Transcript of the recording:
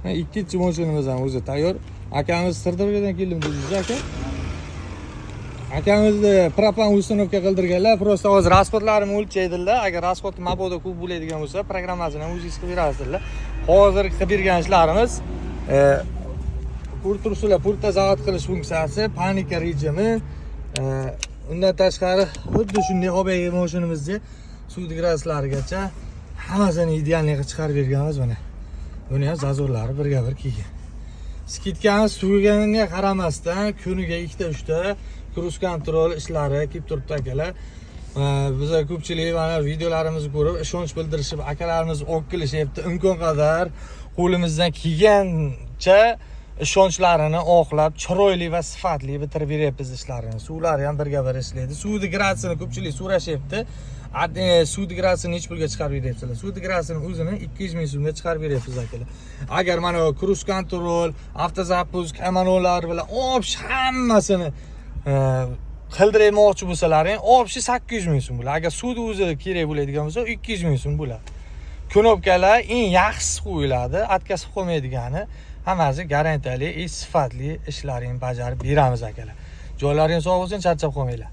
Ikkinchi mashinamiz ham o'zi tayyor. Akamiz Sirdaryodan keldim dedingiz aka. Akamizni propan uстановка qildirganlar, просто hozir rasxodlarini o'lchaydilar. Agar rasxod mabodo ko'p bo'ladigan bo'lsa, programmasini ham o'zingiz qilib berasizlar. Hozir qilib bergan ishlarimiz pultursizlar, pultda zavod qilish funksiyasi, panika rejimi, undan tashqari xuddi shunday obyekt mashinamizda suv graslarigacha hammasini idealniy qilib chiqarib berganmiz mana. Buni ham zazorlari birga-bir kelgan. Skitkamiz suvganiga qaramasdan kuniga 2-3 ta cruise control ishlari kelib turibdi akalar. Biz ko'pchilik mana videolarimizni ko'rib ishonch bildirishib, akalarimiz olib kelishyapti. Imkon qadar qo'limizdan kelgancha ishonchlarini oqlab, chiroyli va sifatli bitirib beryapmiz ishlarini. Suvlari ham birga-bir ishlaydi. Suvni gradusini ko'pchilik so'rashyapti. Suvni gradusini nech pulga chiqarib beryapsizlar? Suvni gradusini o'zini 200 ming so'mga chiqarib beryapmiz akalar. Agar mana cruise control, avtozapusк, manuallar bilan hammasini qildirmoqchi bo'lsalaring, 800 ming so'm bo'ladi. Agar suvni o'zi kerak bo'ladigan bo'lsa, 200 ming so'm bo'ladi. Knopkalar eng yaxshisi qo'yiladi, atkazib qolmaydigani, hammasi garantiyali, sifatli ishlarini bajarib beramiz akalar. Joylaringiz sog' bo'lsin, charchab qolmanglar.